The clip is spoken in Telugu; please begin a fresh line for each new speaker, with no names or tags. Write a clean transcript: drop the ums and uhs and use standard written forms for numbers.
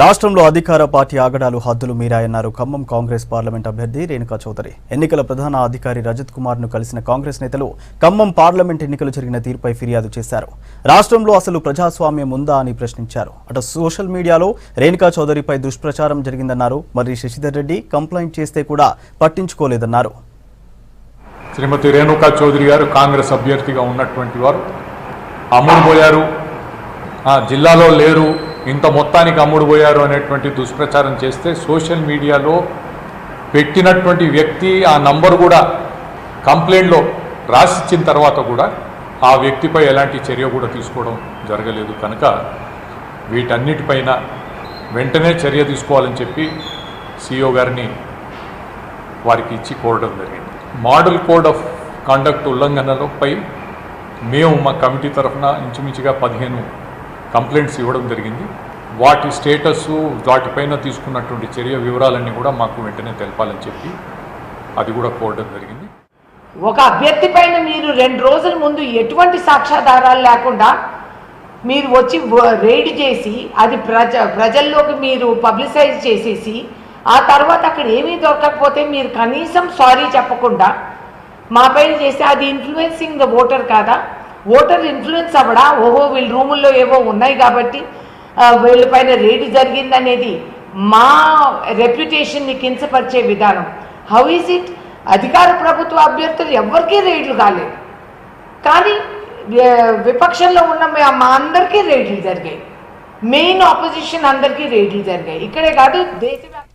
రాష్ట్రంలో అధికార పార్టీ ఆగడాలు హద్దులు మీరాయన్నారు ఖమ్మం కాంగ్రెస్ పార్లమెంట్ అభ్యర్థి రేణుకా చౌదరి. ఎన్నికల ప్రధాన అధికారి రజత్ కుమార్ ను కలిసిన కాంగ్రెస్ నేతలు ఖమ్మం పార్లమెంట్ ఎన్నికలు జరిగిన తీరుపై ఫిర్యాదు చేశారు. రాష్ట్రంలో అసలు ప్రజాస్వామ్యం ఉందా అని ప్రశ్నించారు. అటు సోషల్ మీడియాలో రేణుకా చౌదరిపై దుష్ప్రచారం జరిగిందన్నారు. మరి శశిధర్ రెడ్డి కంప్లైంట్ చేస్తే కూడా పట్టించుకోలేదన్నారు.
శ్రీమతి రేణుకా చౌదరి గారు కాంగ్రెస్ అభ్యర్థిగా ఉన్నటువంటి వారు అమ్ముడుపోయారు, జిల్లాలో లేరు, ఇంత మొత్తానికి అమ్ముడుపోయారు అనేటువంటి దుష్ప్రచారం చేస్తే సోషల్ మీడియాలో పెట్టినటువంటి వ్యక్తి ఆ నంబర్ కూడా కంప్లైంట్లో రాసిచ్చిన తర్వాత కూడా ఆ వ్యక్తిపై ఎలాంటి చర్య కూడా తీసుకోవడం జరగలేదు. కనుక వీటన్నిటిపైన వెంటనే చర్య తీసుకోవాలని చెప్పి సిఇఓ గారిని వారికి ఇచ్చి కోరడం జరిగింది. మోడల్ కోడ్ ఆఫ్ కండక్ట్ ఉల్లంఘనలపై మేము మా కమిటీ తరఫున ఇంచుమించుగా 15 కంప్లైంట్స్ ఇవ్వడం జరిగింది. వాటి స్టేటస్, వాటిపైన తీసుకున్నటువంటి చర్య వివరాలన్నీ కూడా మాకు వెంటనే తెలపాలని చెప్పి అది కూడా కోరడం జరిగింది.
ఒక అభ్యర్థి పైన మీరు 2 రోజుల ముందు ఎటువంటి సాక్ష్యాధారాలు లేకుండా మీరు వచ్చి రైడ్ చేసి అది ప్రజల్లోకి మీరు పబ్లిసైజ్ చేసేసి ఆ తర్వాత అక్కడ ఏమీ దొరకకపోతే మీరు కనీసం సారీ చెప్పకుండా మా పైన చేస్తే అది ఇన్ఫ్లుయెన్సింగ్ ద ఓటర్ కాదా? ఓటర్ ఇన్ఫ్లుయెన్స్ అవ్వడా? ఓహో వీళ్ళ రూముల్లో ఏవో ఉన్నాయి కాబట్టి వీళ్ళ పైన రేడ్ జరిగిందనేది మా రెప్యుటేషన్ని కించపరిచే విధానం. How is it? అధికార ప్రభుత్వ అభ్యర్థులు ఎవరికీ రేడ్లు కాలేదు, కానీ విపక్షంలో ఉన్న మా అందరికీ రేడ్లు జరిగాయి. మెయిన్ ఆపోజిషన్ అందరికీ రేడ్లు జరిగాయి. ఇక్కడే కాదు, దేశవ్యాప్తంగా